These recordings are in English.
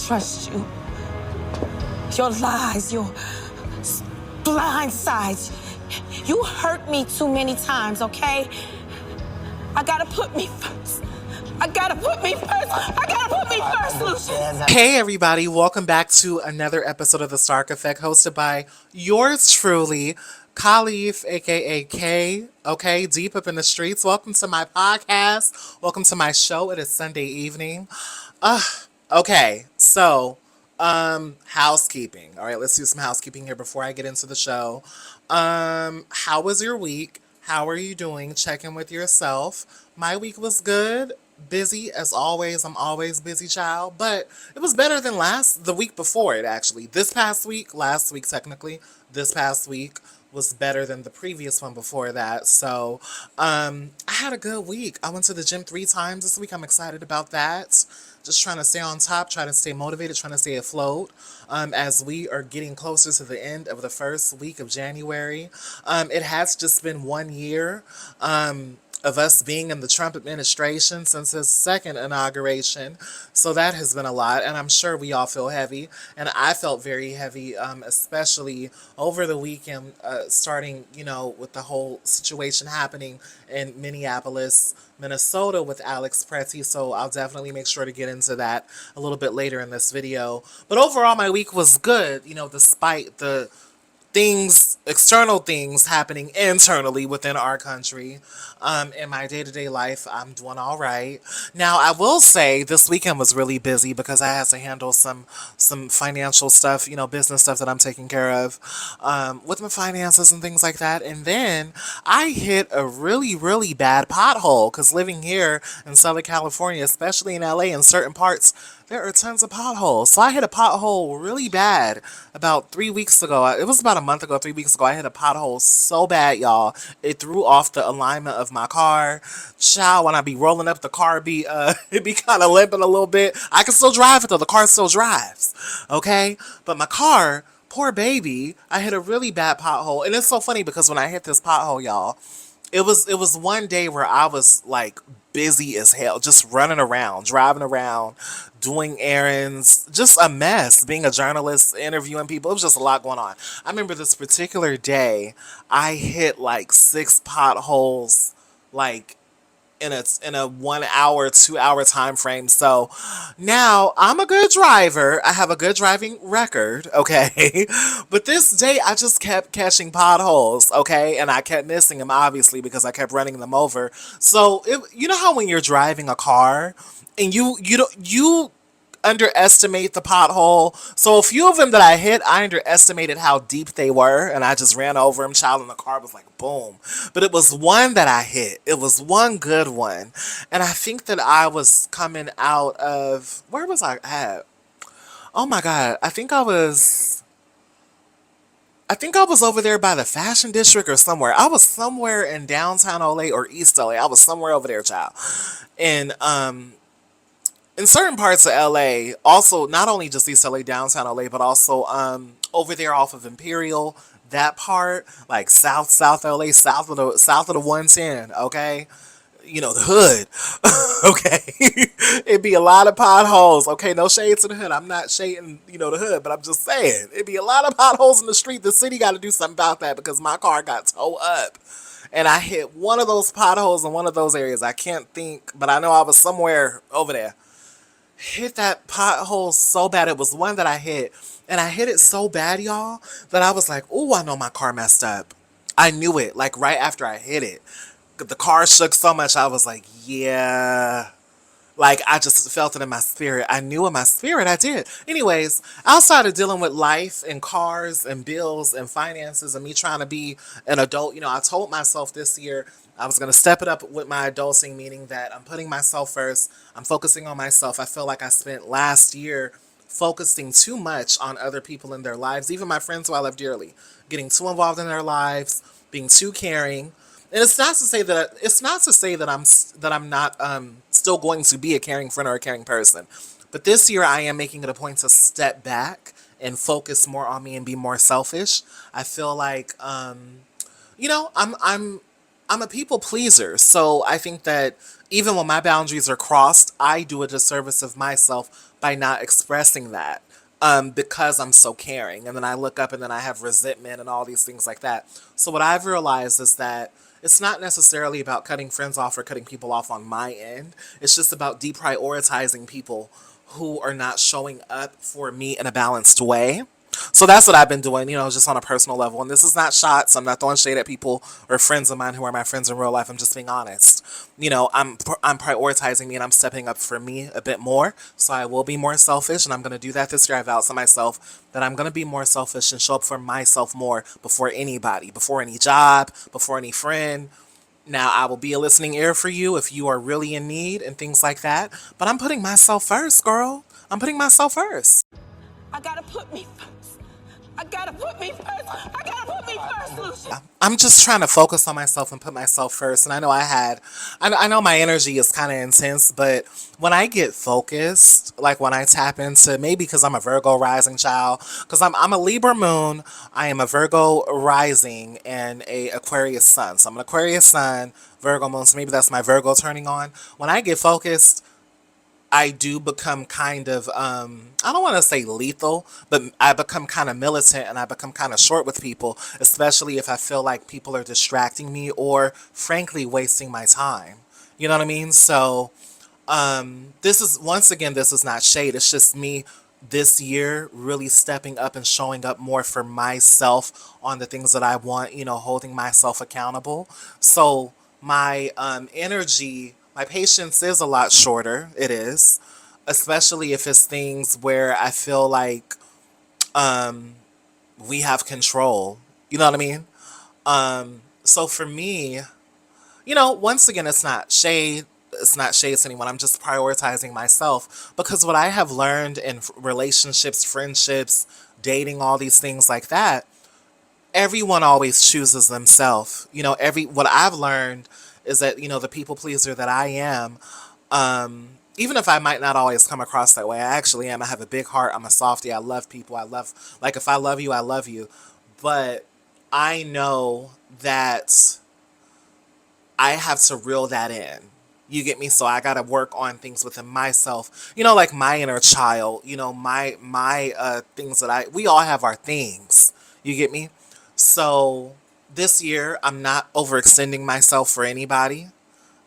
trust you. Your lies, your blind sides. You hurt me too many times, okay? I gotta put me first. I gotta put me first, Lucius. Hey everybody, welcome back to another episode of The Stark Effect, hosted by yours truly, Khalif, aka K, okay, deep up in the streets. Welcome to my podcast. Welcome to my show. It is Sunday evening. Okay, so housekeeping. All right, let's do some housekeeping here before I get into the show. How was your week? How are you doing? Check in with yourself. My week was good. Busy as always. I'm always busy, child. But it was better than the week before it, actually. Last week technically, this past week was better than the previous one before that. So, I had a good week. I went to the gym 3 times this week. I'm excited about that. Just trying to stay on top, trying to stay motivated, trying to stay afloat as we are getting closer to the end of the first week of January. It has just been 1 year of us being in the Trump administration since his second inauguration. So that has been a lot, and I'm sure we all feel heavy. And I felt very heavy, especially over the weekend, starting, with the whole situation happening in Minneapolis, Minnesota with Alex Pretti. So I'll definitely make sure to get into that a little bit later in this video. But overall, my week was good, despite the external things happening internally within our country. In my day-to-day life, I'm doing all right. Now, I will say this weekend was really busy because I had to handle some financial stuff, business stuff that I'm taking care of with my finances and things like that. And then I hit a really, really bad pothole because living here in Southern California, especially in LA, in certain parts, there are tons of potholes. So I hit a pothole really bad about 3 weeks ago. It was about a month ago, 3 weeks ago. I hit a pothole so bad, y'all. It threw off the alignment of my car. Child, when I be rolling up, the car it be kind of limping a little bit. I can still drive it though. The car still drives. Okay? But my car, poor baby, I hit a really bad pothole. And it's so funny because when I hit this pothole, y'all, it was one day where I was like busy as hell, just running around, driving around, doing errands, just a mess, being a journalist, interviewing people. It was just a lot going on. I remember this particular day, I hit like 6 potholes, like in a 1 hour, 2 hour time frame. So now I'm a good driver. I have a good driving record, okay? But this day I just kept catching potholes, okay? And I kept missing them obviously because I kept running them over. So you know how when you're driving a car and you underestimate the pothole. So a few of them that I hit, I underestimated how deep they were, and I just ran over them, child, and the car was like boom. But it was one that I hit. It was one good one. And I think that I was coming out of, where was I at? Oh my God. I think I was over there by the Fashion District or somewhere. I was somewhere in downtown LA or East LA. I was somewhere over there, child. And in certain parts of LA, also not only just East LA, downtown LA, but also over there off of Imperial, that part, like South LA, south of the 110, okay? The hood. Okay. It'd be a lot of potholes. Okay, no shade to the hood. I'm not shading, the hood, but I'm just saying. It'd be a lot of potholes in the street. The city got to do something about that because my car got towed up. And I hit one of those potholes in one of those areas. I can't think, but I know I was somewhere over there. Hit that pothole so bad. It was one that I hit. And I hit it so bad, y'all, that I was like, oh, I know my car messed up. I knew it, like right after I hit it. The car shook so much, I was like, yeah. Like, I just felt it in my spirit. I knew in my spirit I did. Anyways, outside of dealing with life and cars and bills and finances and me trying to be an adult, I told myself this year I was going to step it up with my adulting, meaning that I'm putting myself first. I'm focusing on myself. I feel like I spent last year focusing too much on other people in their lives, even my friends who I love dearly, getting too involved in their lives, being too caring. And it's not to say that I'm not still going to be a caring friend or a caring person. But this year I am making it a point to step back and focus more on me and be more selfish. I feel like I'm I'm a people pleaser. So I think that even when my boundaries are crossed, I do a disservice of myself by not expressing that. Because I'm so caring. And then I look up and then I have resentment and all these things like that. So what I've realized is that it's not necessarily about cutting friends off or cutting people off on my end. It's just about deprioritizing people who are not showing up for me in a balanced way. So that's what I've been doing, just on a personal level. And this is not shots. I'm not throwing shade at people or friends of mine who are my friends in real life. I'm just being honest. I'm prioritizing me and I'm stepping up for me a bit more. So I will be more selfish, and I'm going to do that this year. I vowed to myself that I'm going to be more selfish and show up for myself more before anybody, before any job, before any friend. Now, I will be a listening ear for you if you are really in need and things like that. But I'm putting myself first, girl. I'm putting myself first. I gotta put me first. I gotta put me first. I gotta put me first, Lucia. I'm just trying to focus on myself and put myself first. And I know I know my energy is kind of intense, but when I get focused, like when I tap into, maybe because I'm a Virgo rising child, because I'm a Libra moon, I am a Virgo rising and a Aquarius sun. So I'm an Aquarius sun, Virgo moon. So maybe that's my Virgo turning on. When I get focused, I do become kind of, I don't want to say lethal, but I become kind of militant and I become kind of short with people, especially if I feel like people are distracting me or frankly wasting my time. You know what I mean? So, this is, once again, this is not shade. It's just me this year really stepping up and showing up more for myself on the things that I want, holding myself accountable. So my energy, my patience is a lot shorter. It is, especially if it's things where I feel like we have control. You know what I mean? So for me, once again, it's not shade. It's not shade to anyone. I'm just prioritizing myself because what I have learned in relationships, friendships, dating, all these things like that, everyone always chooses themselves. What I've learned is that, the people pleaser that I am, even if I might not always come across that way, I actually am. I have a big heart. I'm a softie. I love people. Like, if I love you, I love you. But I know that I have to reel that in. You get me? So I got to work on things within myself. Like my inner child, my things we all have our things. You get me? So this year I'm not overextending myself for anybody.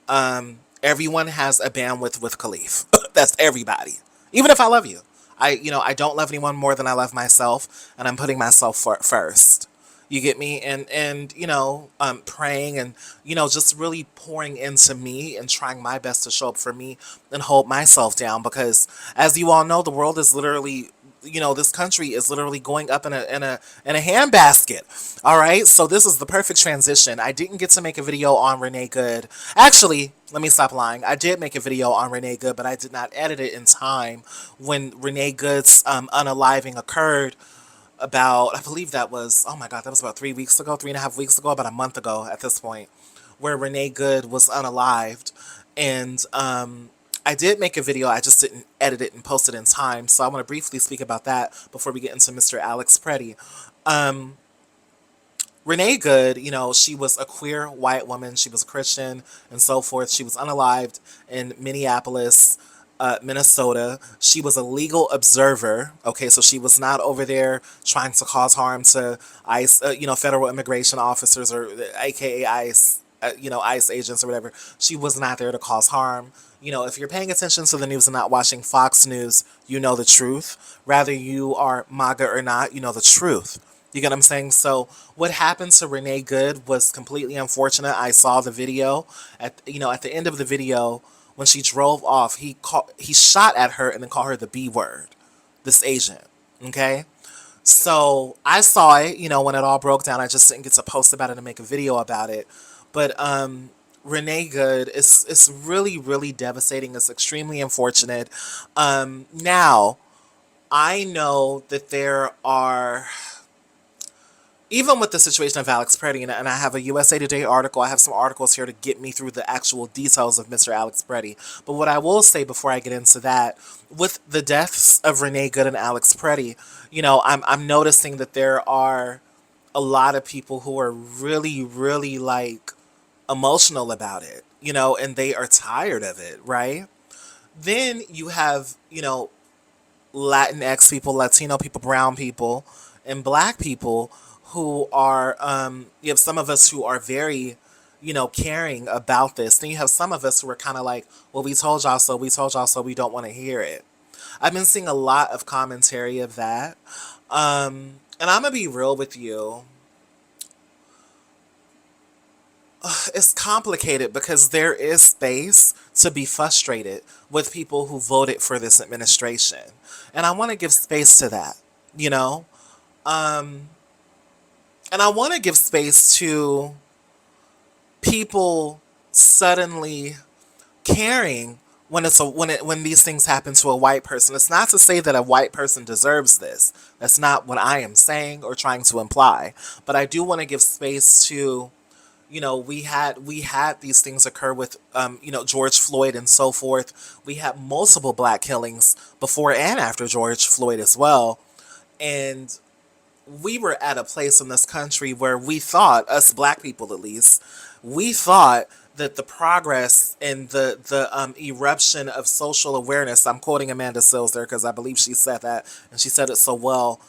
Everyone has a bandwidth with Khalif. That's everybody. Even if I love you. I don't love anyone more than I love myself, and I'm putting myself first. You get me? And praying and, just really pouring into me and trying my best to show up for me and hold myself down because, as you all know, the world is literally, this country is literally going up in a handbasket. All right. So this is the perfect transition. I didn't get to make a video on Renee Good. Actually, let me stop lying. I did make a video on Renee Good, but I did not edit it in time when Renee Good's unaliving occurred about, I believe that was, oh my God, that was about 3 weeks ago, 3.5 weeks ago, about a month ago at this point, where Renee Good was unalived. And I did make a video, I just didn't edit it and post it in time. So I want to briefly speak about that before we get into Mr. Alex Pretti. Renee Good, she was a queer white woman. She was a Christian and so forth. She was unalived in Minneapolis, Minnesota. She was a legal observer. Okay, so she was not over there trying to cause harm to ICE, federal immigration officers or AKA ICE, ICE agents or whatever. She was not there to cause harm. If you're paying attention to the news and not watching Fox News, you know the truth. Rather you are MAGA or not, you know the truth. You get what I'm saying? So what happened to Renee Good was completely unfortunate. I saw the video. At the end of the video, when she drove off, he shot at her and then called her the B word, this agent. Okay? So I saw it, when it all broke down. I just didn't get to post about it and make a video about it. But Renee Good, it's really, really devastating. It's extremely unfortunate. Now, I know that there are, even with the situation of Alex Pretti, and I have a USA Today article, I have some articles here to get me through the actual details of Mr. Alex Pretti. But what I will say before I get into that, with the deaths of Renee Good and Alex Pretti, I'm noticing that there are a lot of people who are really, really like emotional about it, you know, and they are tired of it, right? Then you have, you know, Latinx people, Latino people, brown people, and black people who are, you have some of us who are very, you know, caring about this. Then you have some of us who are kind of like, well, we told y'all so, we told y'all so, we don't want to hear it. I've been seeing a lot of commentary of that. And I'm going to be real with you. It's complicated because there is space to be frustrated with people who voted for this administration. And I want to give space to that, you know? And I want to give space to people suddenly caring when when these things happen to a white person. It's not to say that a white person deserves this. That's not what I am saying or trying to imply. But I do want to give space to, you know, we had these things occur with, you know, George Floyd and so forth. We had multiple black killings before and after George Floyd as well. And we were at a place in this country where we thought, us black people at least, we thought that the progress and the eruption of social awareness, I'm quoting Amanda Sills there because I believe she said that, and she said it so well.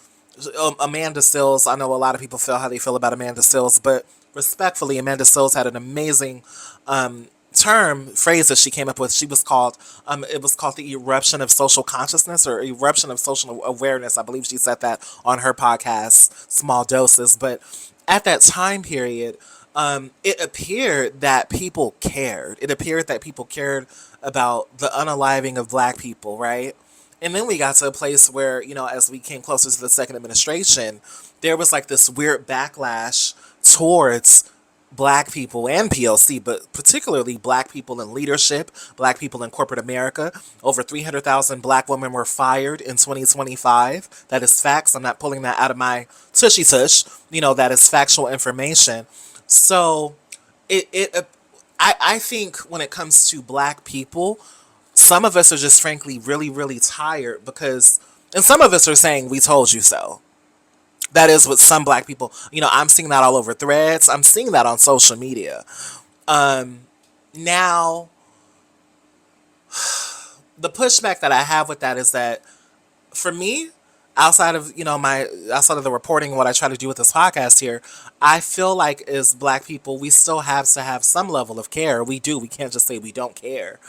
Amanda Sills, I know a lot of people feel how they feel about Amanda Sills, but respectfully, Amanda Sills had an amazing phrase that she came up with. She was called, it was called the eruption of social consciousness or eruption of social awareness. I believe she said that on her podcast, Small Doses. But at that time period, it appeared that people cared. It appeared that people cared about the unaliving of black people, right? And then we got to a place where, you know, as we came closer to the second administration, there was like this weird backlash towards black people and PLC, but particularly black people in leadership, black people in corporate America. Over 300,000 black women were fired in 2025. That is facts. I'm not pulling that out of my tushy tush. You know, that is factual information. So I think when it comes to black people, some of us are just frankly really, really tired because, and some of us are saying, we told you so. That is what some black people, you know, I'm seeing that all over threads. I'm seeing that on social media. Now, the pushback that I have with that is that for me, outside of, you know, outside of the reporting and what I try to do with this podcast here, I feel like as black people, we still have to have some level of care. We do. We can't just say we don't care.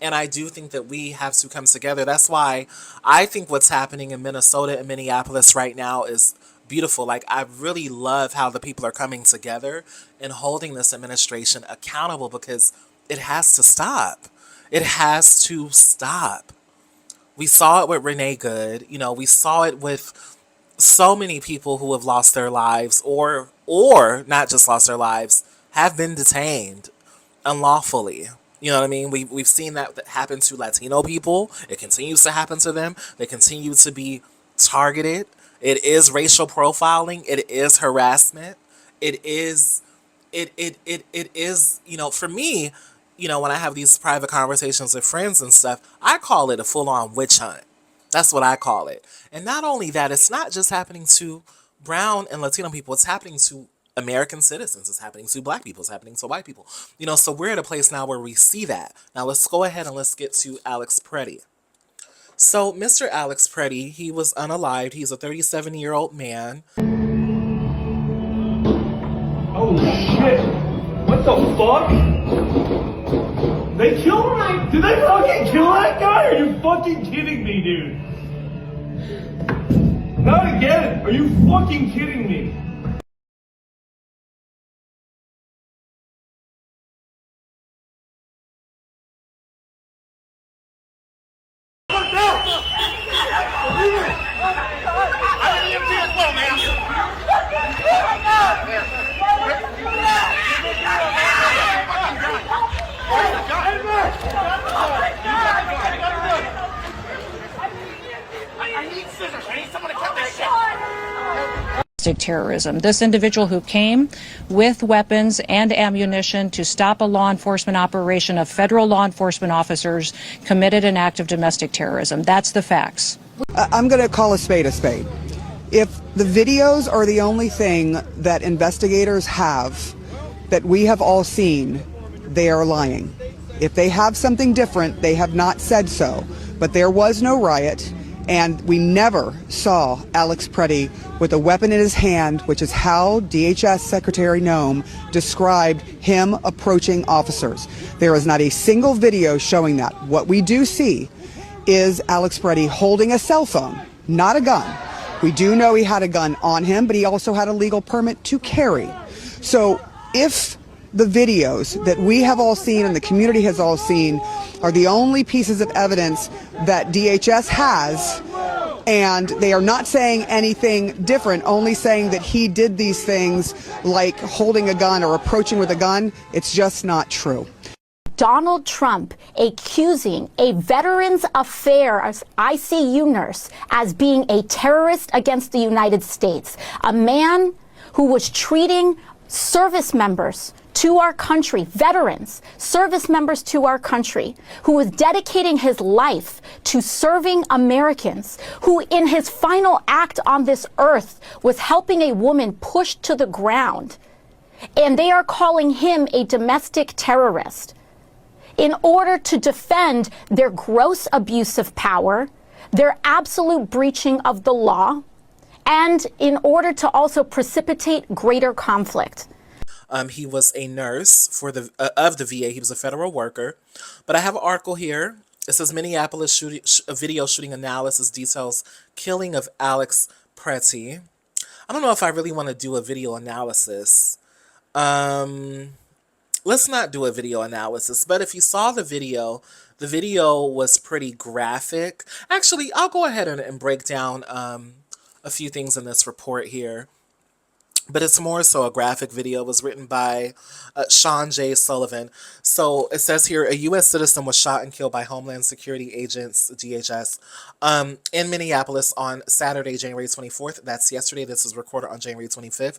And I do think that we have to come together. That's why I think what's happening in Minnesota and Minneapolis right now is beautiful. Like, I really love how the people are coming together and holding this administration accountable because it has to stop. It has to stop. We saw it with Renee Good. You know, we saw it with so many people who have lost their lives or not just lost their lives, have been detained unlawfully. You know what I mean? We've seen that happen to Latino people. It continues to happen to them. They continue to be targeted. It is racial profiling. It is harassment. It is, you know, for me, you know, when I have these private conversations with friends and stuff, I call it a full-on witch hunt. That's what I call it. And not only that, it's not just happening to brown and Latino people. It's happening to American citizens. It's happening to black people. It's happening to white people. You know, so we're at a place now where we see that. Now let's go ahead and let's get to Alex Pretti. So Mr. Alex Pretti, he was unalived. He's a 37-year-old man. Oh shit! What the fuck? They killed him? Did they fucking kill that guy? Are you fucking kidding me, dude? Not again! Are you fucking kidding me? Terrorism. This individual who came with weapons and ammunition to stop a law enforcement operation of federal law enforcement officers committed an act of domestic terrorism. That's the facts. I'm going to call a spade a spade. If the videos are the only thing that investigators have that we have all seen, they are lying. If they have something different, they have not said so. But there was no riot, and we never saw Alex Pretti with a weapon in his hand, which is how DHS Secretary Noem described him approaching officers. There is not a single video showing that. What we do see is Alex Pretti holding a cell phone, not a gun. We do know he had a gun on him, but he also had a legal permit to carry. So if the videos that we have all seen and the community has all seen are the only pieces of evidence that DHS has, and they are not saying anything different, only saying that he did these things like holding a gun or approaching with a gun, it's just not true. Donald Trump accusing a Veterans Affairs ICU nurse as being a terrorist against the United States, a man who was treating service members to our country, veterans, service members to our country, who was dedicating his life to serving Americans, who in his final act on this earth was helping a woman pushed to the ground. And they are calling him a domestic terrorist in order to defend their gross abuse of power, their absolute breaching of the law, and in order to also precipitate greater conflict. He was a nurse for the of the VA. He was a federal worker. But I have an article here. It says Minneapolis video shooting analysis details killing of Alex Pretti. I don't know if I really want to do a video analysis. Let's not do a video analysis. But if you saw the video was pretty graphic. Actually, I'll go ahead and break down a few things in this report here. But it's more so a graphic video. It was written by Sean J. Sullivan. So it says here, a U.S. citizen was shot and killed by Homeland Security agents, DHS, in Minneapolis on Saturday, January 24th. That's yesterday. This was recorded on January 25th.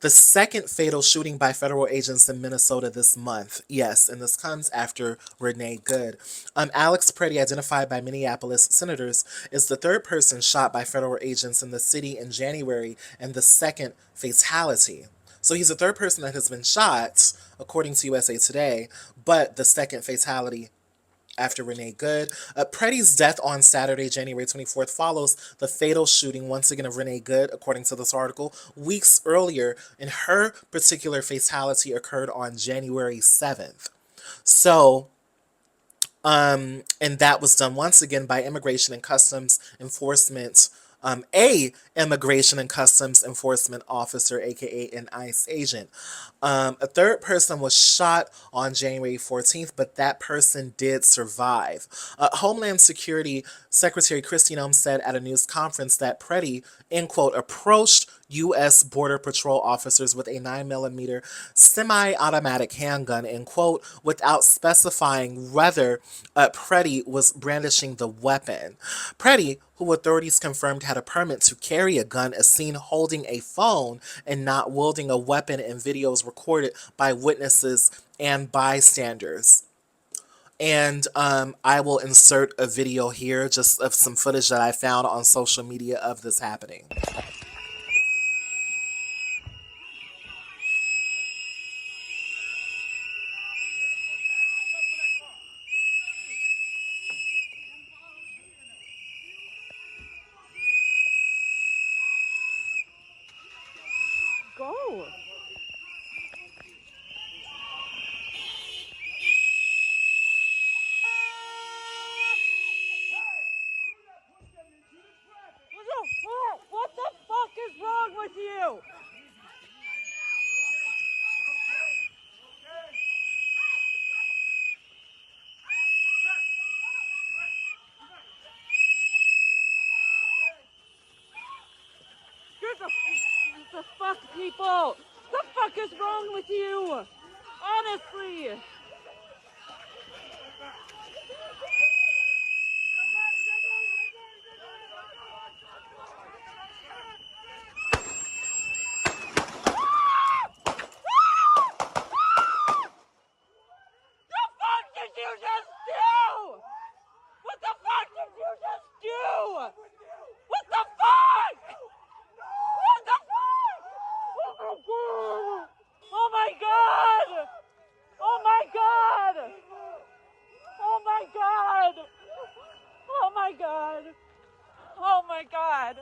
The second fatal shooting by federal agents in Minnesota this month. Yes, and this comes after Renee Good. Alex Pretti, identified by Minneapolis senators, is the third person shot by federal agents in the city in January and the second fatality. So he's the third person that has been shot, according to USA Today, but the second fatality after Renee Good. Pretti's death on Saturday, January 24th, follows the fatal shooting, once again, of Renee Good, according to this article, weeks earlier, and her particular fatality occurred on January 7th. So, and that was done once again by Immigration and Customs Enforcement, a Immigration and Customs Enforcement officer, aka an ICE agent. A third person was shot on January 14th, but that person did survive. Homeland Security Secretary Kristi Noem said at a news conference that Pretti, end quote, approached U.S. Border Patrol officers with a 9mm semi-automatic handgun, end quote, without specifying whether Pretti was brandishing the weapon. Pretti, who authorities confirmed had a permit to carry a gun, is seen holding a phone and not wielding a weapon in videos recorded by witnesses and bystanders. And I will insert a video here just of some footage that I found on social media of this happening. Go. What the fuck is wrong with you? The fuck, people? The fuck is wrong with you? Honestly. Oh my god! my God.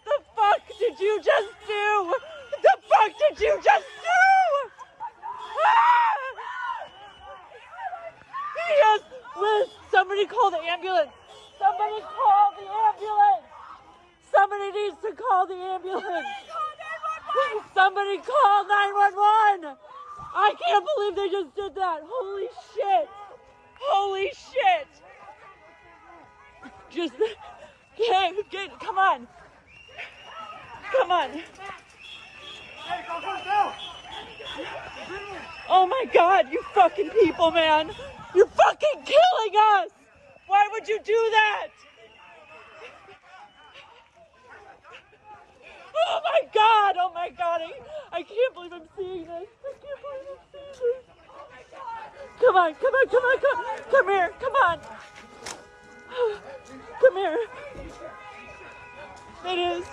The fuck did you just do? The fuck did you just do? Ah! Yes, Liz, somebody call the ambulance. Somebody call the ambulance. Somebody needs to call the ambulance. Somebody call 911. I can't believe they just did that. Holy shit. Holy shit. Just, come on. Come on. Oh my God, you fucking people, man. You're fucking killing us. Why would you do that? Oh my God, oh my God. I can't believe I'm seeing this. I can't believe I'm seeing this. Come on, come on, come on, come here, come on. Come here. It is.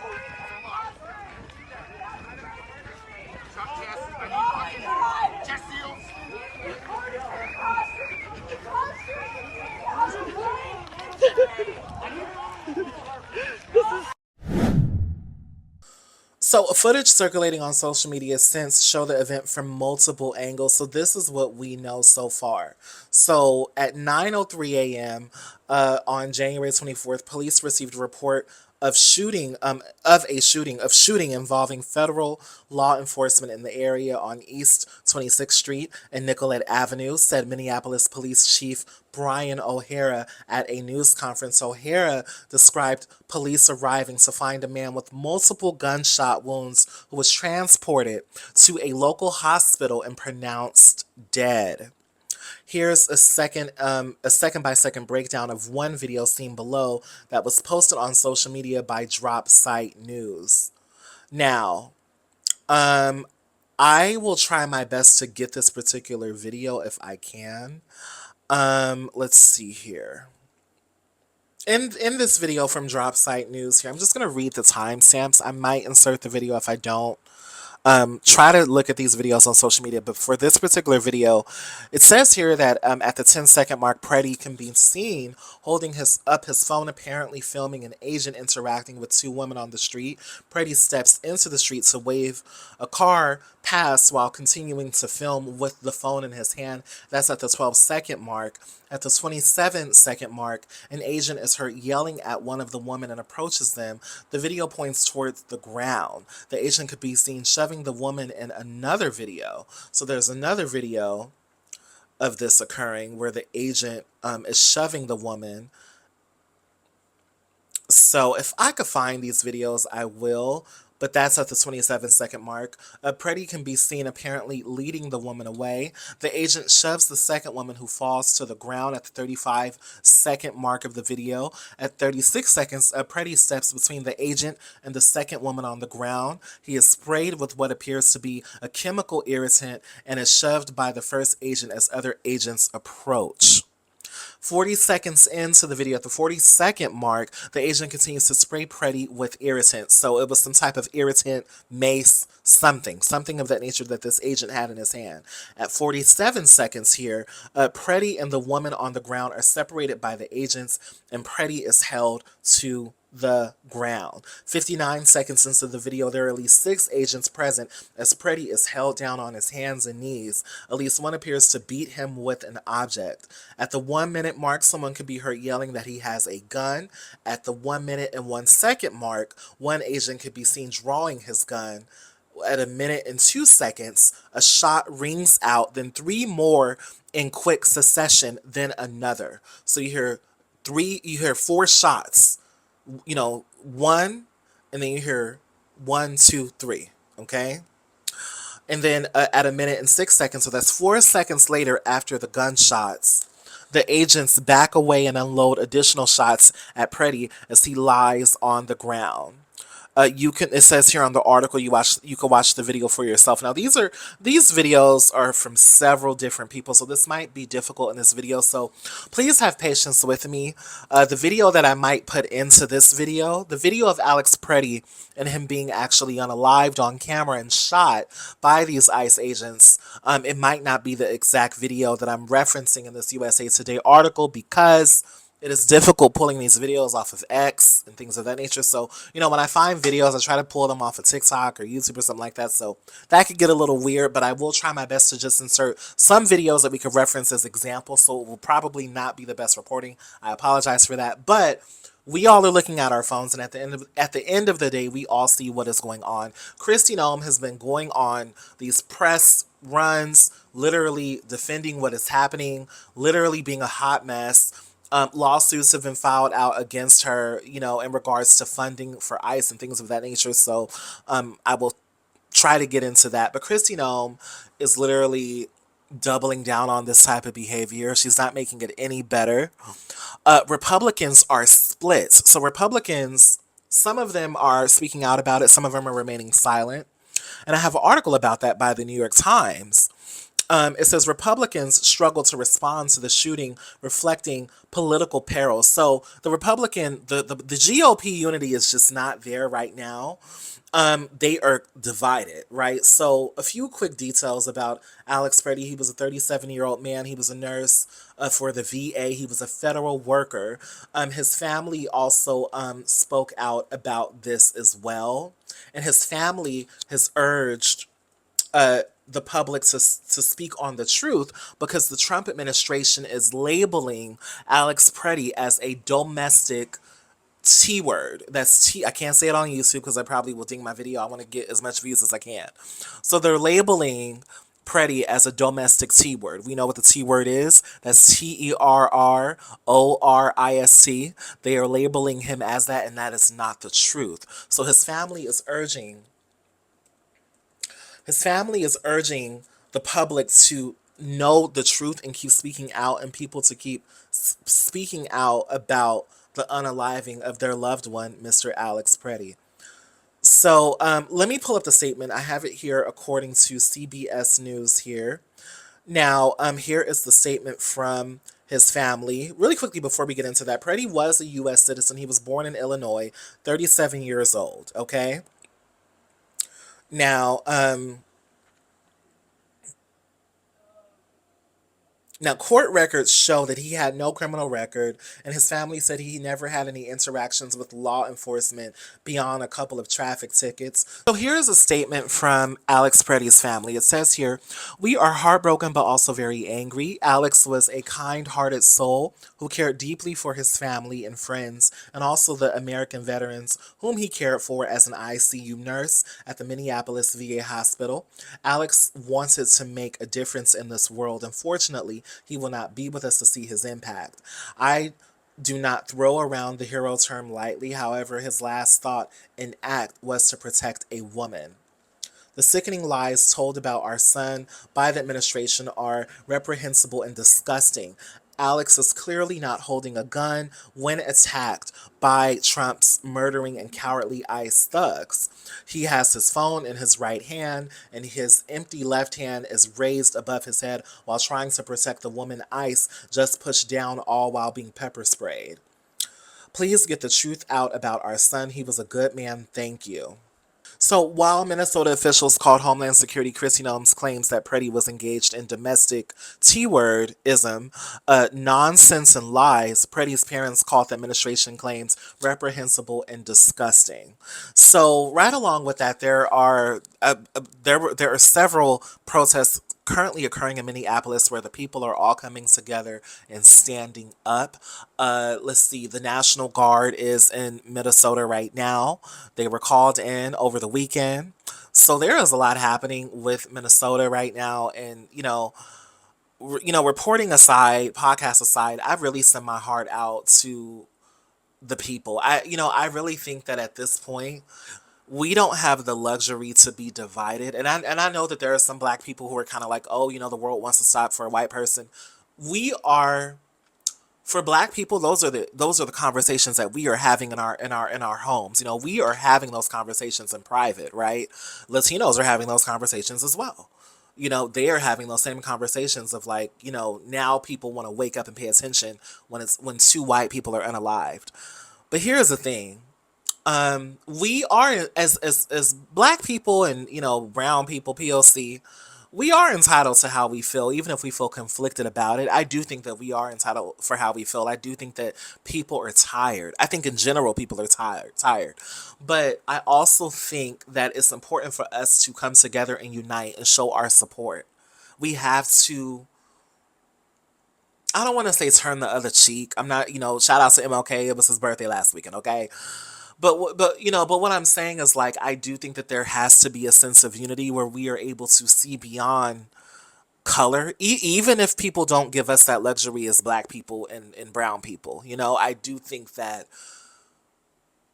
So, footage circulating on social media since show the event from multiple angles. So, this is what we know so far. So, at 9:03 a.m. On January 24th, police received a report of shooting involving federal law enforcement in the area on East 26th Street and Nicollet Avenue, said Minneapolis Police Chief Brian O'Hara at a news conference. O'Hara described police arriving to find a man with multiple gunshot wounds who was transported to a local hospital and pronounced dead. Here's a second by second breakdown of one video seen below that was posted on social media by Drop Site News. Now, I will try my best to get this particular video if I can. Let's see here. In this video from Drop Site News here, I'm just gonna read the timestamps. I might insert the video if I don't. Try to look at these videos on social media, but for this particular video, it says here that at the 10-second mark, Pretti can be seen holding his phone, apparently filming an agent interacting with two women on the street. Pretti steps into the street to wave a car past while continuing to film with the phone in his hand. That's at the 12-second mark. At the 27-second mark, an agent is heard yelling at one of the women and approaches them. The video points towards the ground. The agent could be seen shoving the woman in another video. So there's another video of this occurring where the agent is shoving the woman. So if I could find these videos, I will. But that's at the 27-second mark. Pretti can be seen apparently leading the woman away. The agent shoves the second woman who falls to the ground at the 35-second mark of the video. At 36 seconds, Pretti steps between the agent and the second woman on the ground. He is sprayed with what appears to be a chemical irritant and is shoved by the first agent as other agents approach. 40 seconds into the video, at the 40-second mark, the agent continues to spray Pretti with irritant. So it was some type of irritant, mace, something of that nature that this agent had in his hand. At 47 seconds here, Pretti and the woman on the ground are separated by the agents, and Pretti is held to the ground. 59 seconds into the video, there are at least 6 agents present as Pretti is held down on his hands and knees. At least one appears to beat him with an object. At the 1-minute mark, someone could be heard yelling that he has a gun. At the 1 minute and 1 second mark, one agent could be seen drawing his gun. At 1 minute and 2 seconds, a shot rings out, then 3 more in quick succession, then another. So you hear 4 shots. You know, 1, and then you hear 1, 2, 3, okay? And then at 1 minute and 6 seconds, so that's 4 seconds later after the gunshots, the agents back away and unload additional shots at Pretti as he lies on the ground. It says here on the article you can watch the video for yourself. Now these videos are from several different people, so this might be difficult in this video, so please have patience with me. The video that I might put into this video, the video of Alex Pretti and him being actually unalived on camera and shot by these ICE agents, it might not be the exact video that I'm referencing in this USA Today article because it is difficult pulling these videos off of X and things of that nature. So, when I find videos, I try to pull them off of TikTok or YouTube or something like that. So that could get a little weird, but I will try my best to just insert some videos that we could reference as examples. So it will probably not be the best reporting. I apologize for that. But we all are looking at our phones, and at the end of the day, we all see what is going on. Kristi Noem has been going on these press runs, literally defending what is happening, literally being a hot mess. Lawsuits have been filed out against her, in regards to funding for ICE and things of that nature. So I will try to get into that. But Kristi Noem is literally doubling down on this type of behavior. She's not making it any better. Republicans are split. So Republicans, some of them are speaking out about it, some of them are remaining silent. And I have an article about that by the New York Times. It says Republicans struggle to respond to the shooting, reflecting political perils. So the GOP unity is just not there right now. They are divided, right? So a few quick details about Alex Pretti. He was a 37-year-old man. He was a nurse for the VA. He was a federal worker. His family also spoke out about this as well. And his family has urged the public to speak on the truth, because the Trump administration is labeling Alex Pretti as a domestic T word. That's T. I can't say it on YouTube because I probably will ding my video. I want to get as much views as I can. So they're labeling Pretti as a domestic T word. We know what the T word is. That's TERRORIST. They are labeling him as that, and that is not the truth. So his family is urging the public to know the truth and keep speaking out, and people to keep speaking out about the unaliving of their loved one, Mr. Alex Pretti. So let me pull up the statement. I have it here according to CBS News here. Now, here is the statement from his family. Really quickly before we get into that, Pretti was a U.S. citizen. He was born in Illinois, 37 years old, okay? Now, court records show that he had no criminal record, and his family said he never had any interactions with law enforcement beyond a couple of traffic tickets. So here's a statement from Alex Pretti's family. It says here, "We are heartbroken but also very angry. Alex was a kind-hearted soul who cared deeply for his family and friends, and also the American veterans whom he cared for as an ICU nurse at the Minneapolis VA hospital. Alex wanted to make a difference in this world. Unfortunately, he will not be with us to see his impact. I do not throw around the hero term lightly. However, his last thought and act was to protect a woman. The sickening lies told about our son by the administration are reprehensible and disgusting. Alex is clearly not holding a gun when attacked by Trump's murdering and cowardly ICE thugs. He has his phone in his right hand, and his empty left hand is raised above his head while trying to protect the woman ICE just pushed down, all while being pepper sprayed. Please get the truth out about our son. He was a good man. Thank you." So while Minnesota officials called Homeland Security Kristi Noem's claims that Pretti was engaged in domestic T-wordism nonsense and lies, Pretti's parents called the administration claims reprehensible and disgusting. So right along with that, there are several protests currently occurring in Minneapolis where the people are all coming together and standing up. Let's see, the National Guard is in Minnesota right now. They were called in over the weekend. So there is a lot happening with Minnesota right now. And, reporting aside, podcast aside, I really send my heart out to the people. I really think that at this point, we don't have the luxury to be divided. And I know that there are some black people who are kind of like, oh, the world wants to stop for a white person. For black people, those are the conversations that we are having in our homes. We are having those conversations in private, right? Latinos are having those conversations as well. They are having those same conversations of like, now people want to wake up and pay attention when two white people are unalived. But here's the thing. We are as black people and brown people, POC, we are entitled to how we feel, even if we feel conflicted about it. I do think that we are entitled for how we feel. I do think that people are tired. I think in general people are tired. But I also think that it's important for us to come together and unite and show our support. We have to, I don't want to say turn the other cheek. I'm not, shout out to MLK. It was his birthday last weekend, okay? But what I'm saying is, like, I do think that there has to be a sense of unity where we are able to see beyond color, even if people don't give us that luxury as black people and brown people. I do think that,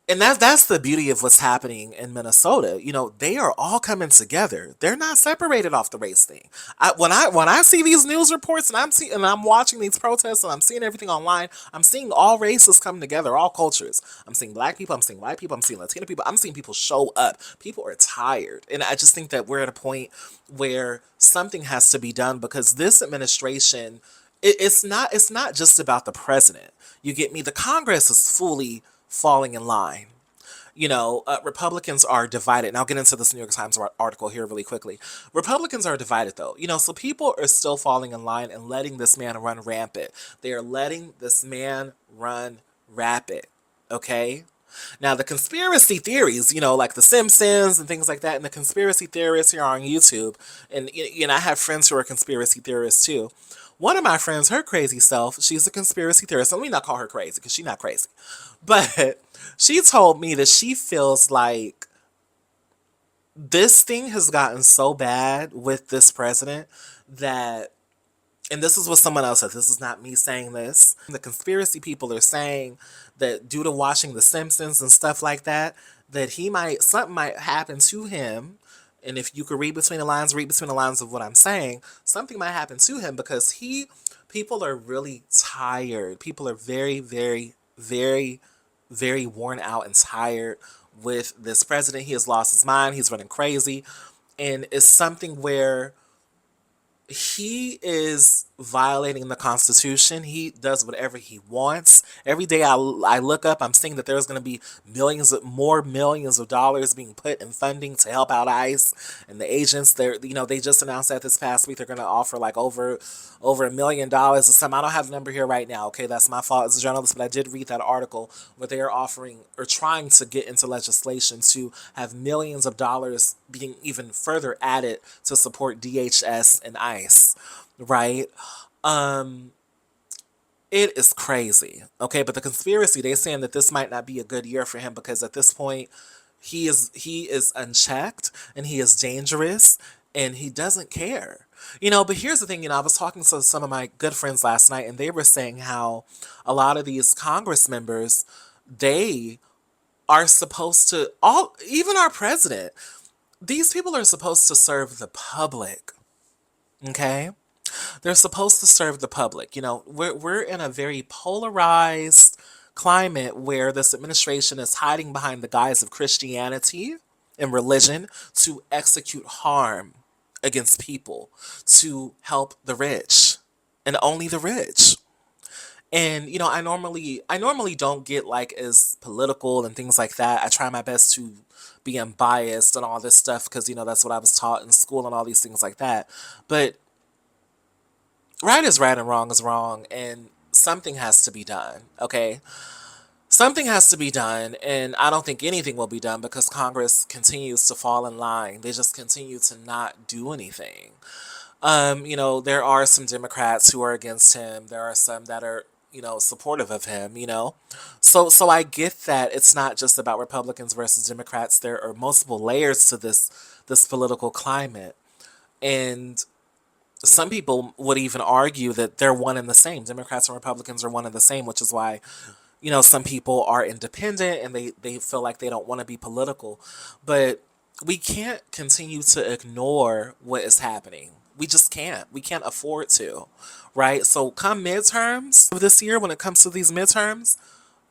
and that's the beauty of what's happening in Minnesota. They are all coming together. They're not separated off the race thing. When I see these news reports and I'm watching these protests and I'm seeing everything online, I'm seeing all races come together, all cultures. I'm seeing black people, I'm seeing white people, I'm seeing Latino people, I'm seeing people show up. People are tired. And I just think that we're at a point where something has to be done, because this administration, it's not just about the president. You get me? The Congress is fully falling in line. Republicans are divided. And I'll get into this New York Times article here really quickly. Republicans are divided, though. So people are still falling in line and letting this man run rampant. They are letting this man run rampant. Okay? Now, the conspiracy theories, like The Simpsons and things like that, and the conspiracy theorists here on YouTube, and I have friends who are conspiracy theorists too. One of my friends, her crazy self, she's a conspiracy theorist. Let me not call her crazy, because she's not crazy. But she told me that she feels like this thing has gotten so bad with this president that, and this is what someone else said, this is not me saying this, the conspiracy people are saying that due to watching The Simpsons and stuff like that, that something might happen to him. And if you could read between the lines of what I'm saying, something might happen to him, because people are really tired. People are very, very, very, very worn out and tired with this president. He has lost his mind. He's running crazy. And it's something where he is violating the Constitution. He does whatever he wants. Every day I look up, I'm seeing that there's going to be millions of dollars being put in funding to help out ICE and the agents. They just announced that this past week they're going to offer like over $1 million or something. I don't have the number here right now. Okay, that's my fault as a journalist, but I did read that article where they are offering or trying to get into legislation to have millions of dollars being even further added to support DHS and ICE. Right? It is crazy. Okay, but the conspiracy, they're saying that this might not be a good year for him, because at this point he is unchecked and he is dangerous and he doesn't care. But here's the thing, I was talking to some of my good friends last night, and they were saying how a lot of these Congress members, they are supposed to, even our president, these people are supposed to serve the public. Okay? They're supposed to serve the public. We're in a very polarized climate where this administration is hiding behind the guise of Christianity and religion to execute harm against people, to help the rich and only the rich. And I normally don't get like as political and things like that. I try my best to be unbiased and all this stuff, because that's what I was taught in school and all these things like that. But right is right and wrong is wrong, and something has to be done, okay? Something has to be done, and I don't think anything will be done, because Congress continues to fall in line. They just continue to not do anything. There are some Democrats who are against him. There are some that are, supportive of him, So I get that it's not just about Republicans versus Democrats. There are multiple layers to this political climate. And some people would even argue that they're one and the same. Democrats and Republicans are one and the same, which is why, some people are independent and they feel like they don't want to be political. But we can't continue to ignore what is happening. We just can't. We can't afford to, right? So come midterms this year, when it comes to these midterms,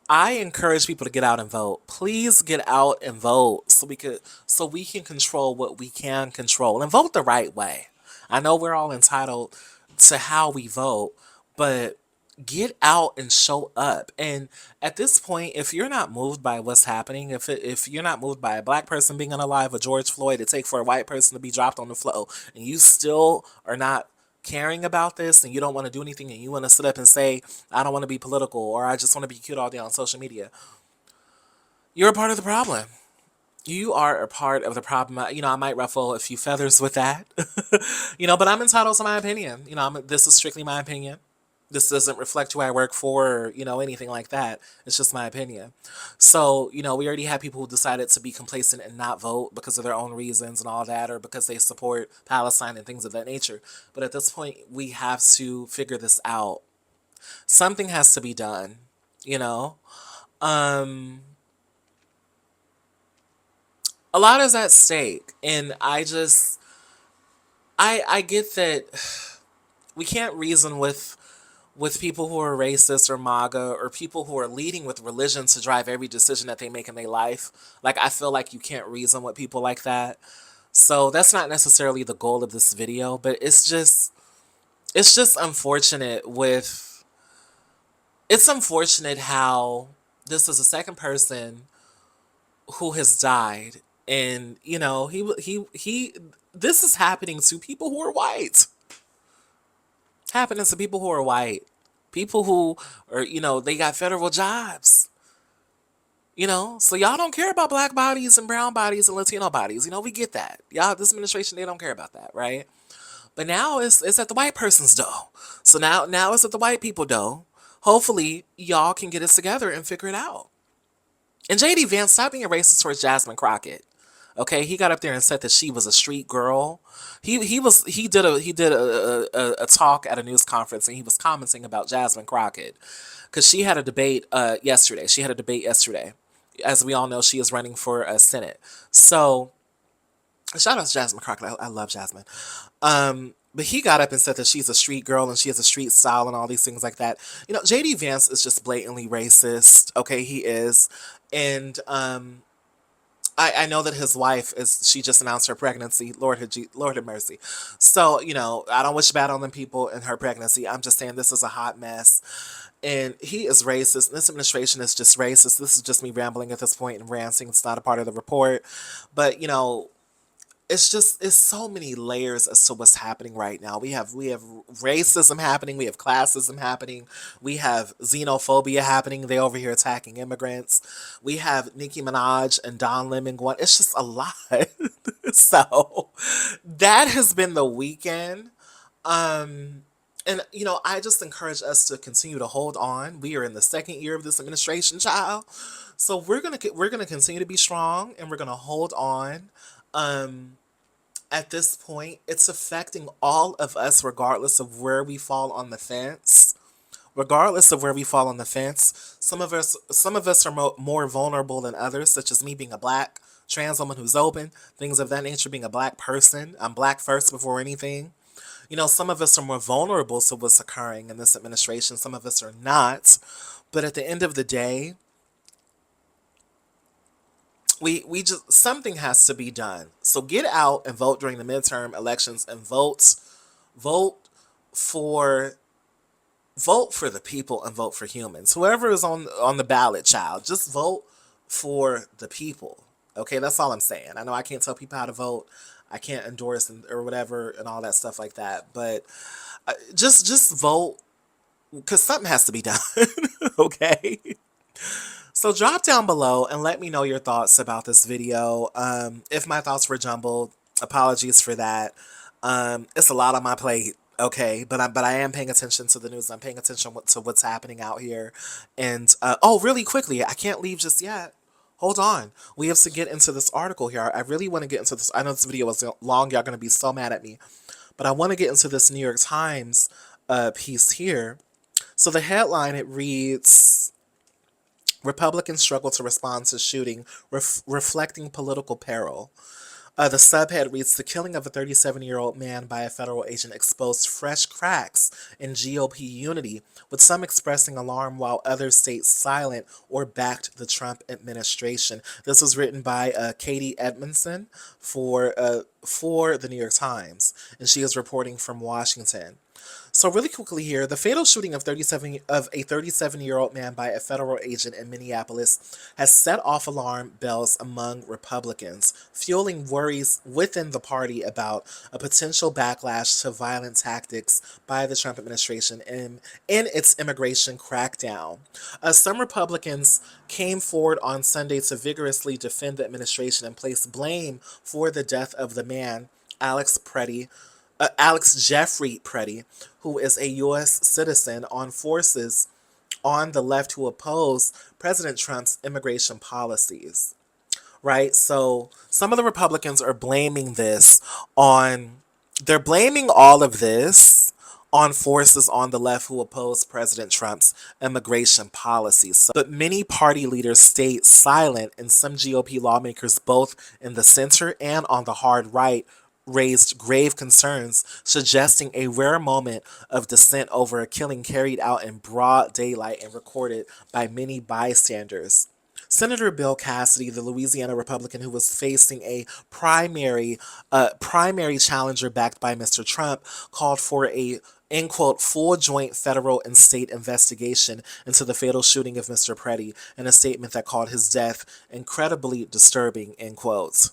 I encourage people to get out and vote. Please get out and vote so we can control what we can control, and vote the right way. I know we're all entitled to how we vote, but Get out and show up. And at this point, if you're not moved by what's happening, if you're not moved by a black person being unalive, a George Floyd, it take for a white person to be dropped on the floor, and you still are not caring about this, and you don't want to do anything, and you want to sit up and say, I don't want to be political, or I just want to be cute all day on social media, you're a part of the problem. You are a part of the problem. I might ruffle a few feathers with that, but I'm entitled to my opinion. This is strictly my opinion. This doesn't reflect who I work for or, anything like that. It's just my opinion. So, we already have people who decided to be complacent and not vote because of their own reasons and all that, or because they support Palestine and things of that nature. But at this point, we have to figure this out. Something has to be done, you know? Um, a lot is at stake. And I get that we can't reason with people who are racist or MAGA or people who are leading with religion to drive every decision that they make in their life. Like, I feel like you can't reason with people like that. So that's not necessarily the goal of this video, but it's just unfortunate it's unfortunate how this is the second person who has died. And, this is happening to people who are white. Happening to people who are white. People who are, they got federal jobs. So y'all don't care about black bodies and brown bodies and Latino bodies. We get that. Y'all, this administration, they don't care about that, right? But now it's at the white person's door. So now it's at the white people door. Hopefully, y'all can get it together and figure it out. And JD Vance, stop being racist towards Jasmine Crockett. Okay, he got up there and said that she was a street girl. He did a talk at a news conference, and he was commenting about Jasmine Crockett because she had a debate yesterday. She had a debate yesterday. As we all know, she is running for Senate. So shout out to Jasmine Crockett. I love Jasmine. But he got up and said that she's a street girl and she has a street style and all these things like that. JD Vance is just blatantly racist. Okay, he is. And I know that his wife she just announced her pregnancy. Lord have mercy. So, I don't wish bad on them people in her pregnancy. I'm just saying this is a hot mess. And he is racist. This administration is just racist. This is just me rambling at this point and ranting. It's not a part of the report. But, it's so many layers as to what's happening right now. We have racism happening, we have classism happening, we have xenophobia happening. They over here attacking immigrants. We have Nicki Minaj and Don Lemon going. It's just a lot. So that has been the weekend. And I just encourage us to continue to hold on. We are in the second year of this administration, child. So we're gonna continue to be strong and we're gonna hold on. At this point, it's affecting all of us regardless of where we fall on the fence. Regardless of where we fall on the fence, some of us are more vulnerable than others, such as me being a black trans woman who's open, things of that nature, being a black person. I'm black first before anything. Some of us are more vulnerable to what's occurring in this administration. Some of us are not. But at the end of the day, we just, something has to be done. So get out and vote during the midterm elections and vote for the people and vote for humans. Whoever is on the ballot, child, just vote for the people. Okay, that's all I'm saying. I know I can't tell people how to vote. I can't endorse or whatever and all that stuff like that. But just vote because something has to be done. Okay. So drop down below and let me know your thoughts about this video. If my thoughts were jumbled, apologies for that. It's a lot on my plate, okay? But I am paying attention to the news. I'm paying attention to what's happening out here. And, oh, really quickly, I can't leave just yet. Hold on. We have to get into this article here. I really want to get into this. I know this video was long. Y'all going to be so mad at me. But I want to get into this New York Times piece here. So the headline, it reads, Republicans struggle to respond to shooting, reflecting political peril. The subhead reads, the killing of a 37-year-old man by a federal agent exposed fresh cracks in GOP unity, with some expressing alarm while others stayed silent or backed the Trump administration. This was written by Katie Edmondson for the New York Times, and she is reporting from Washington. So really quickly here, the fatal shooting of a 37-year-old man by a federal agent in Minneapolis has set off alarm bells among Republicans, fueling worries within the party about a potential backlash to violent tactics by the Trump administration in its immigration crackdown. Some Republicans came forward on Sunday to vigorously defend the administration and place blame for the death of the man, Alex Jeffrey Pretti, who is a U.S. citizen, on forces on the left who oppose President Trump's immigration policies. Right? So some of the Republicans are they're blaming all of this on forces on the left who oppose President Trump's immigration policies. But many party leaders stayed silent, and some GOP lawmakers, both in the center and on the hard right, raised grave concerns, suggesting a rare moment of dissent over a killing carried out in broad daylight and recorded by many bystanders. Senator Bill Cassidy, the Louisiana Republican who was facing a primary challenger backed by Mr. Trump, called for a end quote full joint federal and state investigation into the fatal shooting of Mr. Pretti in a statement that called his death incredibly disturbing, end quotes.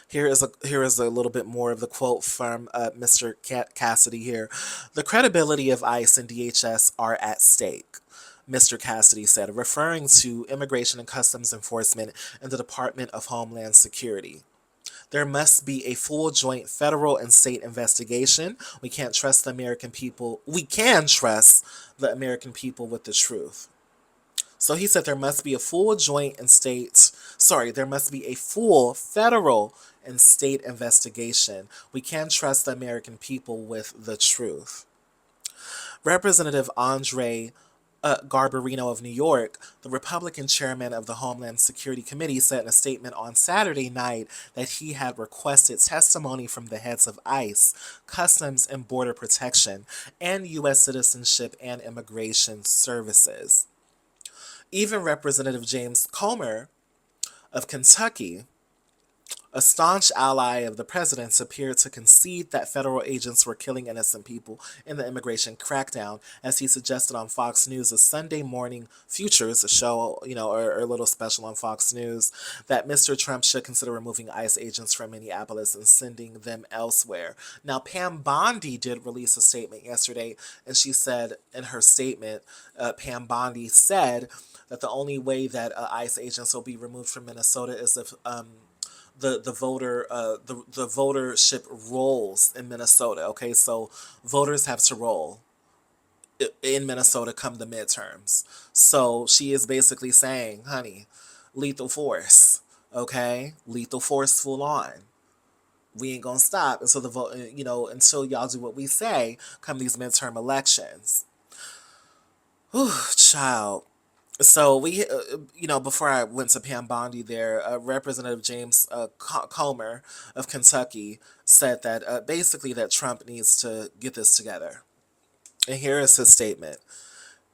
Here is a little bit more of the quote from Mr. Cassidy here. The credibility of ICE and DHS are at stake, Mr. Cassidy said, referring to Immigration and Customs Enforcement and the Department of Homeland Security. There must be a full joint federal and state investigation. We can't trust the American people. We can trust the American people with the truth. So he said there must be a full there must be a full federal and state investigation. We can trust the American people with the truth. Representative Andre Garbarino of New York, the Republican chairman of the Homeland Security Committee, said in a statement on Saturday night that he had requested testimony from the heads of ICE, Customs and Border Protection, and U.S. Citizenship and Immigration Services. Even Representative James Comer of Kentucky, a staunch ally of the president's, appeared to concede that federal agents were killing innocent people in the immigration crackdown, as he suggested on Fox News' Sunday Morning Futures, a show, or a little special on Fox News, that Mr. Trump should consider removing ICE agents from Minneapolis and sending them elsewhere. Now, Pam Bondi did release a statement yesterday, and she said in her statement, Pam Bondi said that the only way that ICE agents will be removed from Minnesota is if the votership rolls in Minnesota. Okay, so voters have to roll in Minnesota come the midterms. So she is basically saying, honey, lethal force. Okay, lethal force full on. We ain't gonna stop until the vote. Until y'all do what we say come these midterm elections. Whew, child. So we, before I went to Pam Bondi there, Representative James Comer of Kentucky said that basically that Trump needs to get this together. And here is his statement.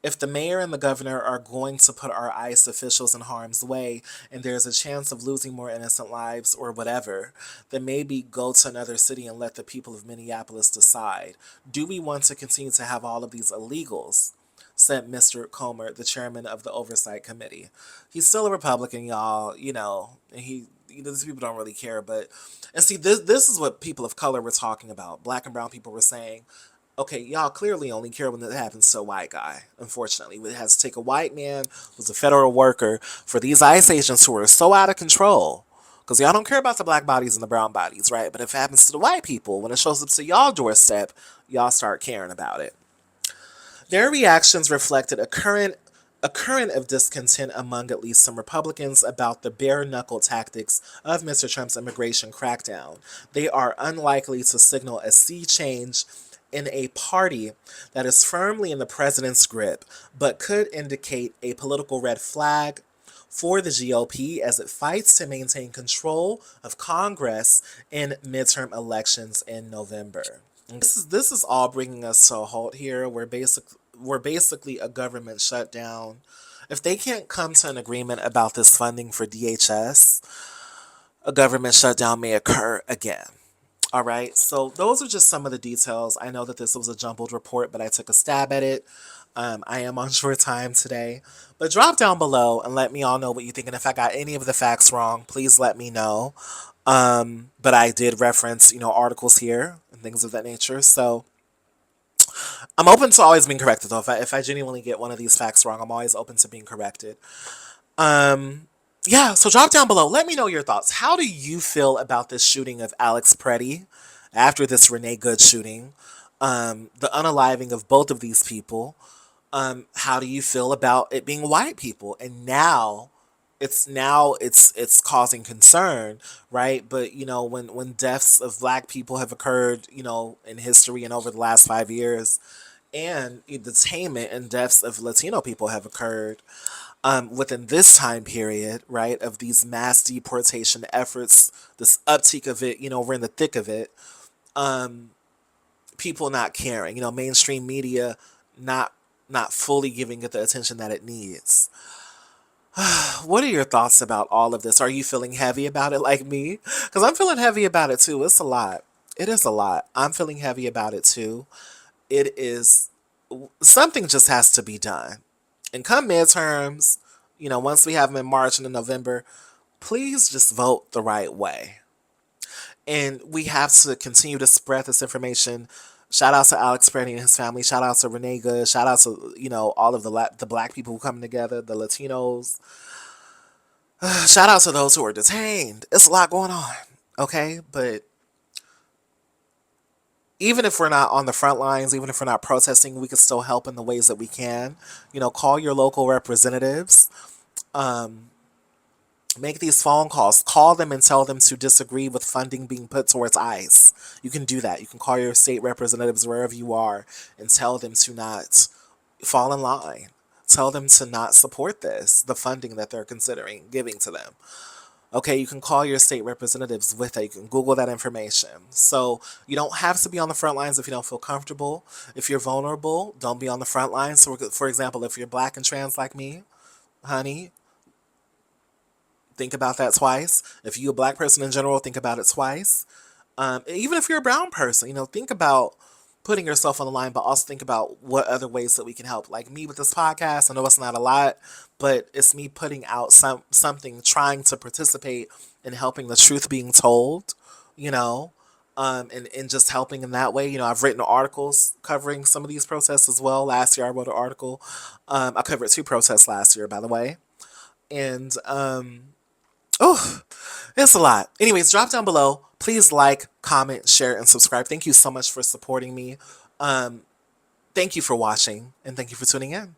If the mayor and the governor are going to put our ICE officials in harm's way and there's a chance of losing more innocent lives or whatever, then maybe go to another city and let the people of Minneapolis decide. Do we want to continue to have all of these illegals? Said Mr. Comer, the chairman of the Oversight Committee. He's still a Republican, y'all, and these people don't really care, and see, this is what people of color were talking about. Black and brown people were saying, okay, y'all clearly only care when it happens to a white guy, unfortunately. It has to take a white man who's a federal worker for these ICE agents who are so out of control. Because y'all don't care about the black bodies and the brown bodies, right? But if it happens to the white people, when it shows up to y'all doorstep, y'all start caring about it. Their reactions reflected a current of discontent among at least some Republicans about the bare-knuckle tactics of Mr. Trump's immigration crackdown. They are unlikely to signal a sea change in a party that is firmly in the president's grip, but could indicate a political red flag for the GOP as it fights to maintain control of Congress in midterm elections in November. This is all bringing us to a halt here. We're basically a government shutdown. If they can't come to an agreement about this funding for DHS, a government shutdown may occur again. All right, so those are just some of the details. I know that this was a jumbled report, but I took a stab at it. I am on short time today. But drop down below and let me all know what you think. And if I got any of the facts wrong, please let me know. But I did reference, articles here and things of that nature. So I'm open to always being corrected, though. If I genuinely get one of these facts wrong, I'm always open to being corrected. Yeah, so drop down below. Let me know your thoughts. How do you feel about this shooting of Alex Pretti after this Renee Good shooting? The unaliving of both of these people. How do you feel about it being white people? And now it's causing concern, right? But when deaths of black people have occurred, in history and over the last 5 years, and the detainment and deaths of Latino people have occurred within this time period, right, of these mass deportation efforts, this uptick of it, we're in the thick of it. People not caring, mainstream media not fully giving it the attention that it needs. What are your thoughts about all of this? Are you feeling heavy about it like me? Because I'm feeling heavy about it too. It's a lot. It is a lot. I'm feeling heavy about it too. It is something just has to be done. And come midterms, once we have them in March and in November, please just vote the right way. And we have to continue to spread this information. Shout out to Alex Pretti and his family. Shout out to Renee Good. Shout out to, all of the black people who come together, the Latinos. Shout out to those who are detained. It's a lot going on, okay? But even if we're not on the front lines, even if we're not protesting, we can still help in the ways that we can. Call your local representatives. Make these phone calls. Call them and tell them to disagree with funding being put towards ICE. You can do that. You can call your state representatives wherever you are and tell them to not fall in line. Tell them to not support the funding that they're considering giving to them. Okay, you can call your state representatives with it. You can Google that information. So you don't have to be on the front lines if you don't feel comfortable. If you're vulnerable, don't be on the front lines. So, for example, if you're black and trans like me, honey, think about that twice. If you're a black person in general, think about it twice. Even if you're a brown person, think about putting yourself on the line, but also think about what other ways that we can help. Like me with this podcast, I know it's not a lot, but it's me putting out something, trying to participate in helping the truth being told, and just helping in that way. I've written articles covering some of these protests as well. Last year I wrote an article. I covered 2 protests last year, by the way. And, oh, it's a lot. Anyways, drop down below. Please like, comment, share, and subscribe. Thank you so much for supporting me. Thank you for watching, and thank you for tuning in.